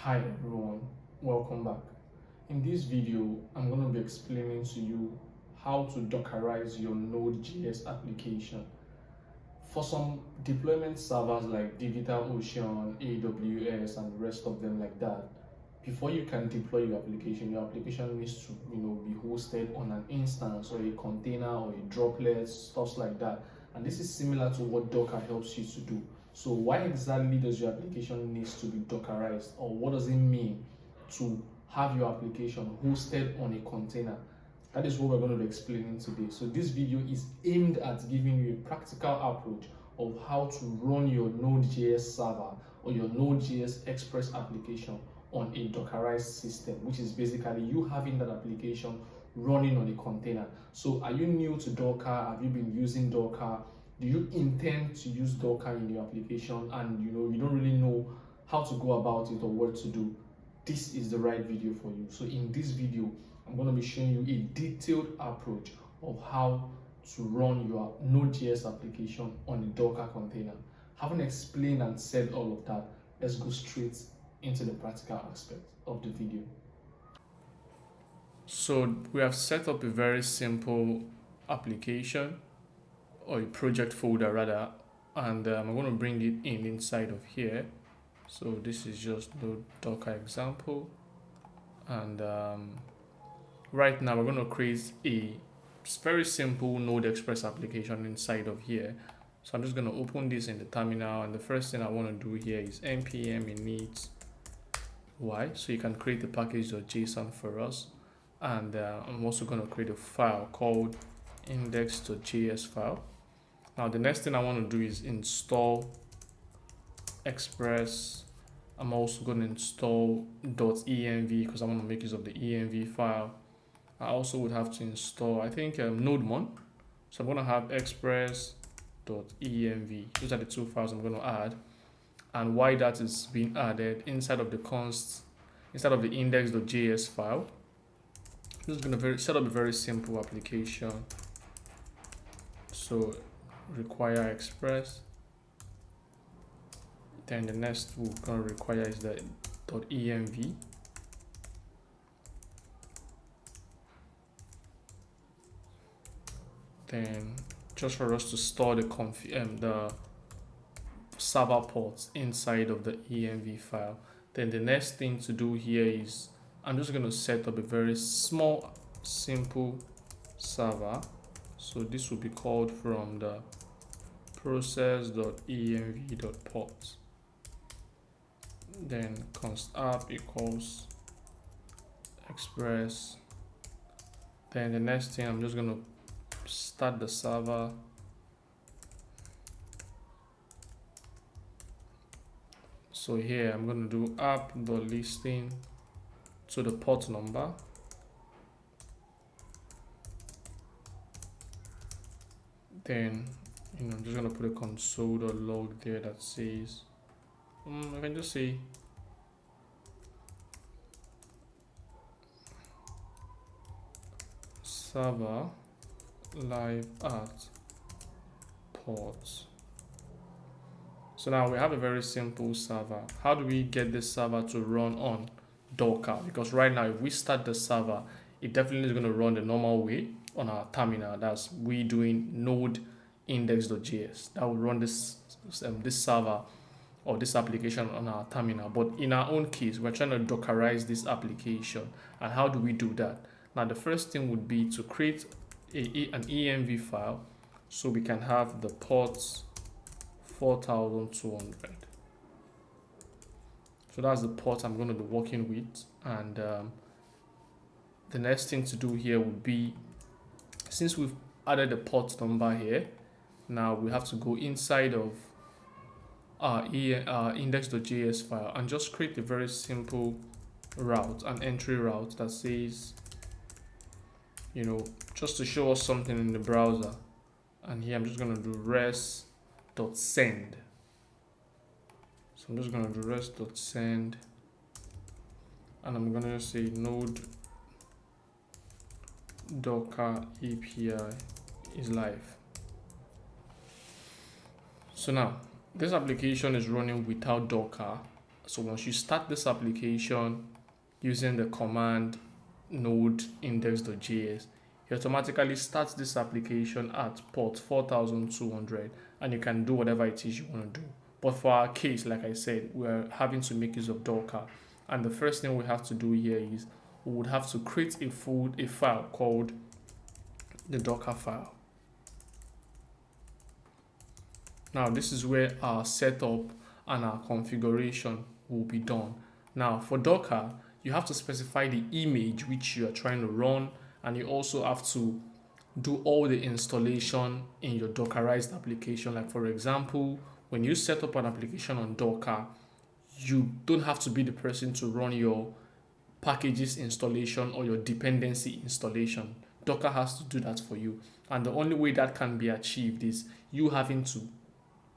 Hi everyone, welcome back. In this video, I'm going to be explaining to you how to Dockerize your Node.js application. For some deployment servers like DigitalOcean, AWS, and the rest of them like that, before you can deploy your application needs to be hosted on an instance or a container or a droplet, stuff like that. And this is similar to what Docker helps you to do. So why exactly does your application needs to be Dockerized, or what does it mean to have your application hosted on a container? That is what we're going to be explaining today. So this video is aimed at giving you a practical approach of how to run your Node.js server or your Node.js Express application on a Dockerized system, which is basically you having that application running on a container. So are you new to Docker? Have you been using Docker? Do you intend to use Docker in your application and you don't really know how to go about it or what to do? This is the right video for you. So in this video, I'm going to be showing you a detailed approach of how to run your Node.js application on a Docker container. Having explained and said all of that, let's go straight into the practical aspect of the video. So we have set up a very simple application, or a project folder rather, and I'm going to bring it inside of here. So this is just the Docker example, and right now we're going to create a very simple Node Express application inside of here. So I'm just going to open this in the terminal, and the first thing I want to do here is npm init y, so you can create the package.json for us. And I'm also going to create a file called index.js file. Now the next thing I want to do is install Express. I'm also going to install .env because I want to make use of the env file. I also would have to install, I think, nodemon. So I'm going to have express.env. Those are the two files I'm going to add. And why that is being added inside of the inside of the index.js file. This is going to set up a very simple application. So require express. Then the next we're going to require is the .env. Then just for us to store the server ports inside of the env file. Then the next thing to do here is I'm just going to set up a very small, simple server. So this will be called from the process.env.port. Then const app equals express. Then the next thing, I'm just going to start the server. So here I'm going to do app.listing to the port number. Then I'm just going to put a console.log there that says I can just say server live at ports. So now we have a very simple server. How do we get this server to run on Docker? Because right now, if we start the server, it definitely is going to run the normal way on our terminal. That's we doing node index.js. That will run this server or this application on our terminal. But in our own case, we're trying to Dockerize this application. And how do we do that? Now, the first thing would be to create an env file so we can have the ports 4200. So that's the port I'm going to be working with. And the next thing to do here would be, since we've added the port number here, now we have to go inside of our index.js file and just create a very simple route, an entry route that says, just to show us something in the browser. And here I'm just going to do res.send. So I'm just going to do res.send, and I'm going to say node docker API is live. So now this application is running without Docker So once you start this application using the command node index.js, it automatically starts this application at port 4200, and you can do whatever it is you want to do. But for our case, like I said, we're having to make use of Docker. And the first thing we have to do here is we would have to create a file called the Docker file. Now this is where our setup and our configuration will be done. Now for Docker, you have to specify the image which you are trying to run, and you also have to do all the installation in your Dockerized application. Like for example, when you set up an application on Docker, you don't have to be the person to run your packages installation or your dependency installation. Docker has to do that for you. And the only way that can be achieved is you having to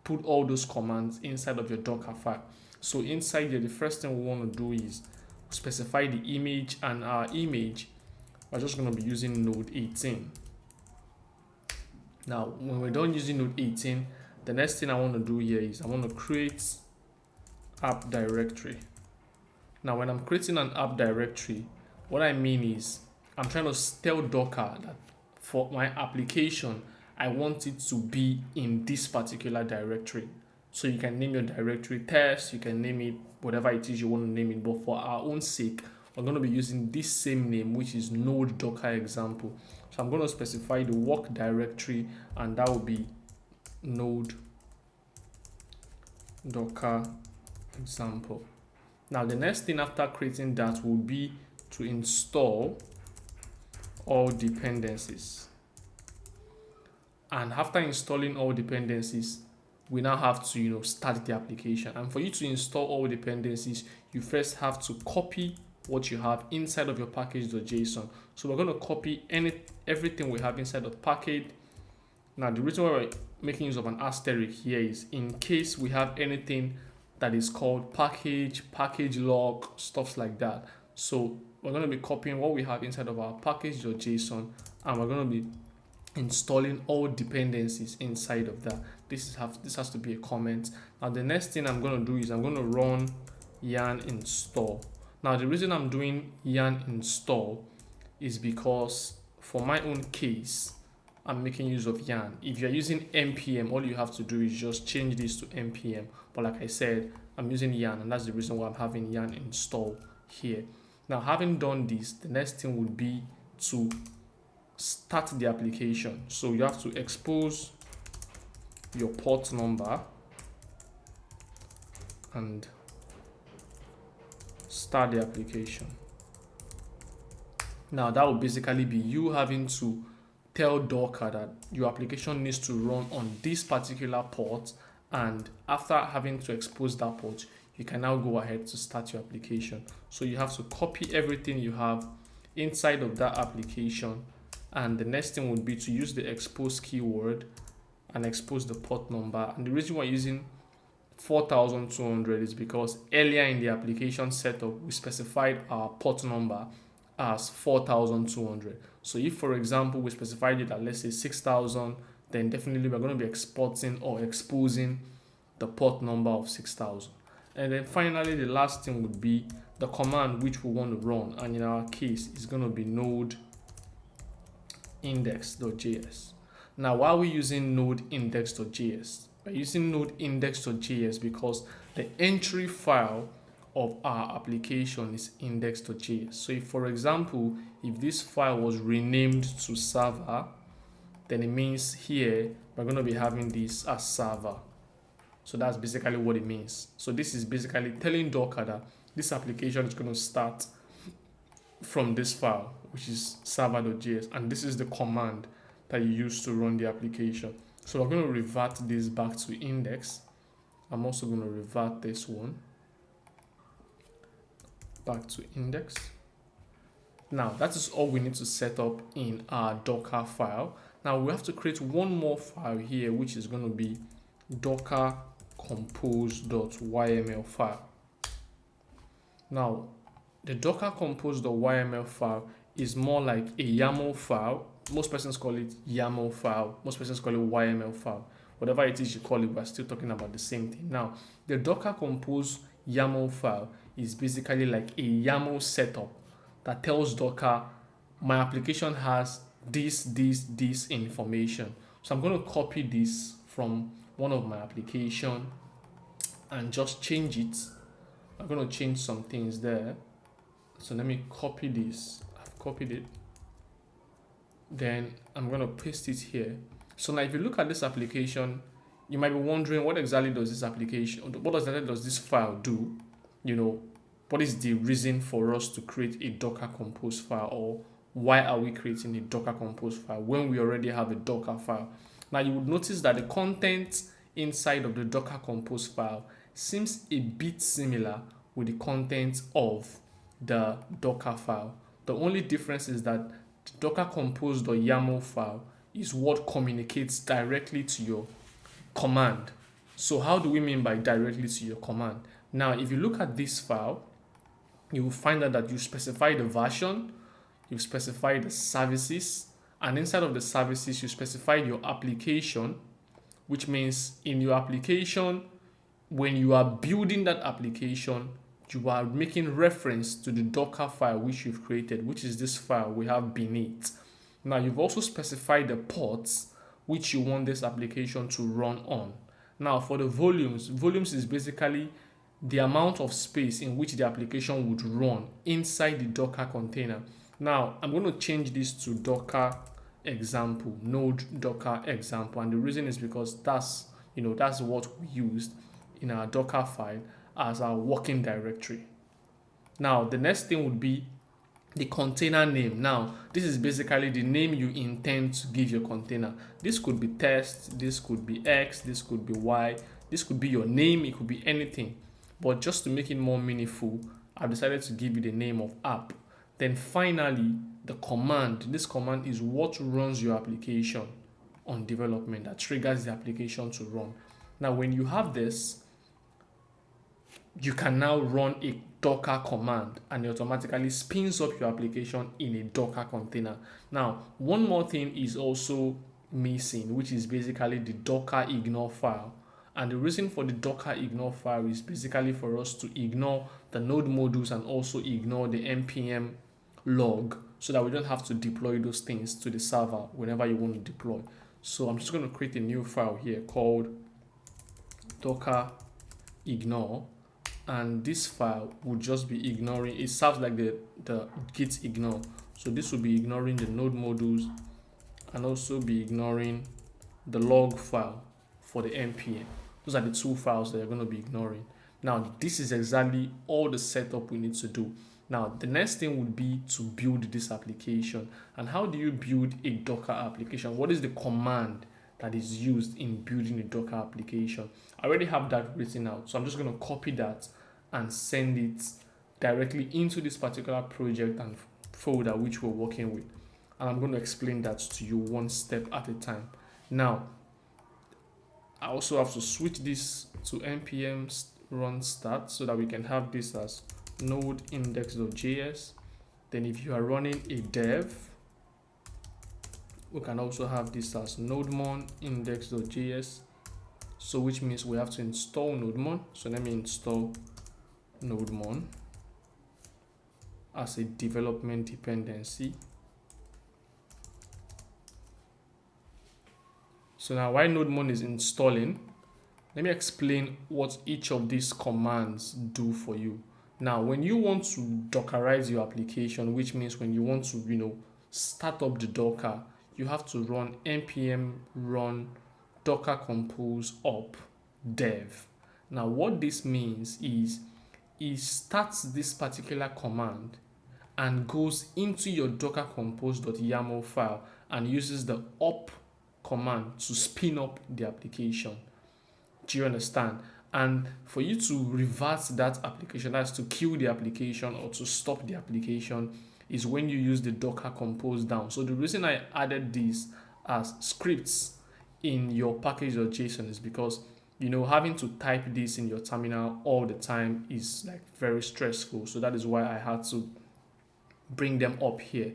put all those commands inside of your Docker file. So inside here, the first thing we want to do is specify the image, and our image, we're just going to be using Node 18. Now, when we're done using Node 18, the next thing I want to do here is I want to create app directory. Now, when I'm creating an app directory, what I mean is I'm trying to tell Docker that for my application, I want it to be in this particular directory. So you can name your directory test, you can name it whatever it is you want to name it, but for our own sake, we're going to be using this same name, which is node docker example. So I'm going to specify the work directory, and that will be node docker example. Now the next thing after creating that will be to install all dependencies. And after installing all dependencies, we now have to start the application. And for you to install all dependencies, you first have to copy what you have inside of your package.json. So we're going to copy everything we have inside of package. Now the reason why we're making use of an asterisk here is in case we have anything that is called package lock, stuff like that. So we're going to be copying what we have inside of our package.json, and we're going to be installing all dependencies inside of that. This has to be a comment. Now the next thing I'm going to do is I'm going to run yarn install. Now the reason I'm doing yarn install is because for my own case, I'm making use of yarn. If you're using npm, all you have to do is just change this to npm. But like I said, I'm using yarn, and that's the reason why I'm having yarn install here. Now having done this, the next thing would be to start the application. So you have to expose your port number and start the application. Now that will basically be you having to tell Docker that your application needs to run on this particular port, and after having to expose that port, you can now go ahead to start your application. So you have to copy everything you have inside of that application, and the next thing would be to use the expose keyword and expose the port number. And the reason we're using 4200 is because earlier in the application setup, we specified our port number as 4200. So if, for example, we specified it at, let's say, 6000, then definitely we're going to be exporting or exposing the port number of 6000. And then finally, the last thing would be the command which we want to run. And in our case, it's going to be node index.js. Now, why are we using node index.js? We're using node index.js because the entry file of our application is index.js. So if, for example, if this file was renamed to server, then it means here we're going to be having this as server. So that's basically what it means. So this is basically telling Docker that this application is going to start from this file, which is server.js, and this is the command that you use to run the application. So we're going to revert this back to index. I'm also going to revert this one back to index. Now that is all we need to set up in our Docker file. Now we have to create one more file here, which is going to be docker compose.yml file. Now the docker compose.yml file is more like a YAML file. Most persons call it YAML file. Most persons call it YML file. Whatever it is you call it, we're still talking about the same thing. Now, the Docker Compose YAML file is basically like a YAML setup that tells Docker my application has this information. So I'm going to copy this from one of my application and just change it. I'm going to change some things there. So let me copy this. I've copied it. Then I'm going to paste it here. So now if you look at this application, you might be wondering what exactly does this application, what exactly does this file do? What is the reason for us to create a Docker Compose file, or why are we creating a Docker Compose file when we already have a Docker file? Now you would notice that the content inside of the Docker Compose file seems a bit similar with the content of the Docker file. The only difference is that the Docker Compose.yaml file is what communicates directly to your command. So how do we mean by directly to your command? Now, if you look at this file, you will find out that you specify the version, you specify the services, and inside of the services, you specify your application, which means in your application, when you are building that application, you are making reference to the Docker file which you've created, which is this file we have beneath. Now, you've also specified the ports which you want this application to run on. Now, for the volumes is basically the amount of space in which the application would run inside the Docker container. Now, I'm going to change this to Docker example, node Docker example, and the reason is because that's what we used in our Docker file as our working directory. Now, the next thing would be the container name. Now, this is basically the name you intend to give your container. This could be test, this could be X, this could be Y, this could be your name, it could be anything. But just to make it more meaningful, I've decided to give you the name of app. Then finally, the command. This command is what runs your application on development, that triggers the application to run. Now, when you have this, you can now run a Docker command and it automatically spins up your application in a Docker container. Now, one more thing is also missing, which is basically the Docker ignore file. And the reason for the Docker ignore file is basically for us to ignore the node modules and also ignore the npm log, so that we don't have to deploy those things to the server whenever you want to deploy. So I'm just going to create a new file here called Docker ignore, and this file would just be ignoring, it serves like the git ignore. So this will be ignoring the node modules and also be ignoring the log file for the npm. Those are the two files that you're going to be ignoring. Now, this is exactly all the setup we need to do. Now, the next thing would be to build this application. And how do you build a Docker application? What is the command that is used in building a Docker application? I already have that written out, so I'm just going to copy that and send it directly into this particular project and folder which we're working with. And I'm going to explain that to you one step at a time. Now, I also have to switch this to npm run start so that we can have this as node index.js. Then if you are running a dev, we can also have this as nodemon index.js. So which means we have to install nodemon. So let me install nodemon as a development dependency. So now while nodemon is installing, let me explain what each of these commands do for you. Now, when you want to Dockerize your application, which means when you want to, start up the Docker, you have to run npm run docker compose up dev. Now, what this means is it starts this particular command and goes into your docker compose.yaml file and uses the up command to spin up the application. Do you understand? And for you to reverse that application, that's to kill the application or to stop the application, is when you use the docker compose down. So the reason I added this as scripts in your package.json is because having to type this in your terminal all the time is like very stressful. So that is why I had to bring them up here.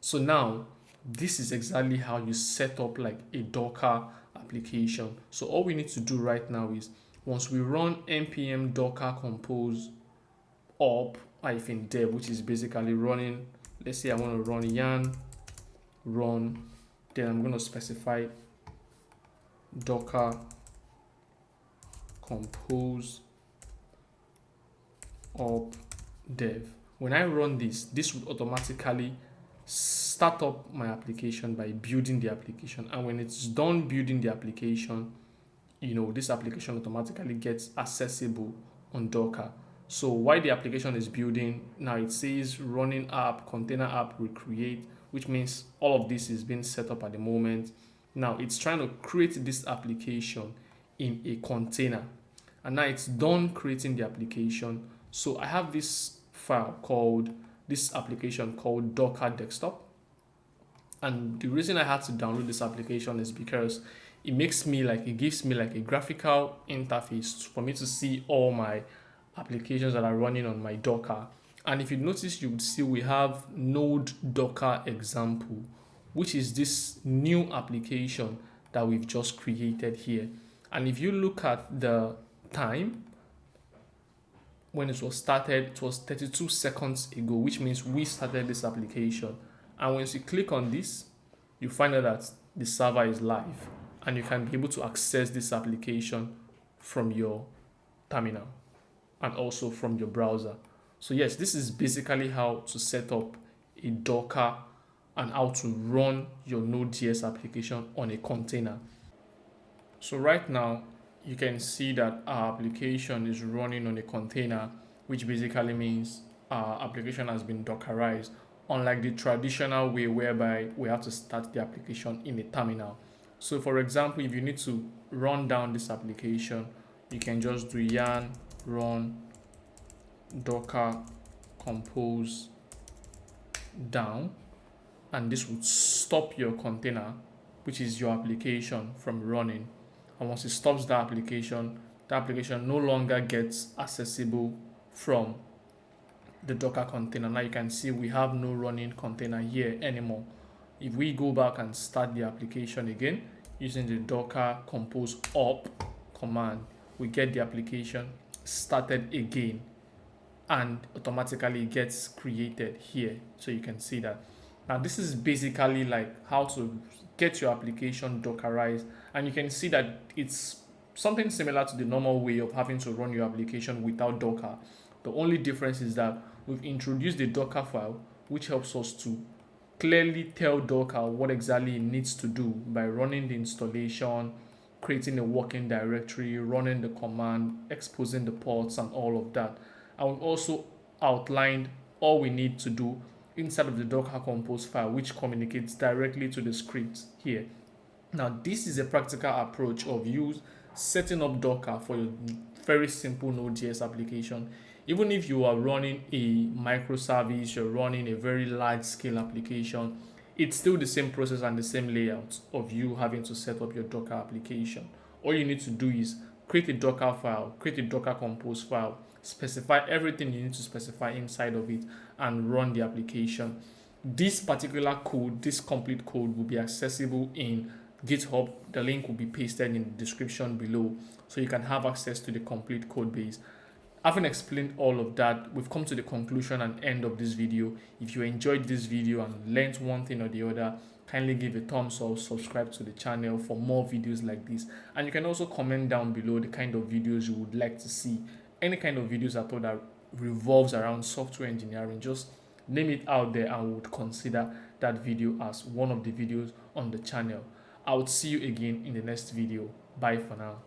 So now this is exactly how you set up like a Docker application. So all we need to do right now is once we run npm docker compose up -dev, which is basically running, let's say I want to run yarn run, then I'm going to specify docker compose up dev. When I run this would automatically start up my application by building the application, and when it's done building the application, this application automatically gets accessible on Docker. So while the application is building, now it says running app, container app, recreate, which means all of this is being set up at the moment. Now it's trying to create this application in a container, and now it's done creating the application. So I have this application called Docker Desktop, and the reason I had to download this application is because it gives me like a graphical interface for me to see all my applications that are running on my Docker. And if you notice, you would see we have Node Docker example, which is this new application that we've just created here. And if you look at the time when it was started, it was 32 seconds ago, which means we started this application. And once you click on this, you find out that the server is live, and you can be able to access this application from your terminal and also from your browser. So yes, this is basically how to set up a Docker and how to run your Node.js application on a container. So right now, you can see that our application is running on a container, which basically means our application has been Dockerized, unlike the traditional way whereby we have to start the application in a terminal. So for example, if you need to run down this application, you can just do yarn run docker compose down, and this would stop your container, which is your application, from running. And once it stops the application no longer gets accessible from the Docker container. Now you can see we have no running container here anymore. If we go back and start the application again using the docker compose up command, we get the application started again, and automatically gets created here. So you can see that. Now this is basically like how to get your application Dockerized, and you can see that it's something similar to the normal way of having to run your application without Docker. The only difference is that we've introduced the Docker file, which helps us to clearly tell Docker what exactly it needs to do by running the installation, creating a working directory, running the command, exposing the ports, and all of that. And we've also outlined all we need to do inside of the Docker Compose file, which communicates directly to the script here. Now, this is a practical approach of you setting up Docker for your very simple Node.js application. Even if you are running a microservice, you're running a very large scale application, it's still the same process and the same layout of you having to set up your Docker application. All you need to do is create a Docker file, create a Docker Compose file, specify everything you need to specify inside of it, and run the application. This particular code, this complete code, will be accessible in GitHub. The link will be pasted in the description below, so you can have access to the complete code base. Having explained all of that, we've come to the conclusion and end of this video. If you enjoyed this video and learned one thing or the other, kindly give a thumbs up, subscribe to the channel for more videos like this. And you can also comment down below the kind of videos you would like to see. Any kind of videos at all that revolves around software engineering, just name it out there and we would consider that video as one of the videos on the channel. I would see you again in the next video. Bye for now.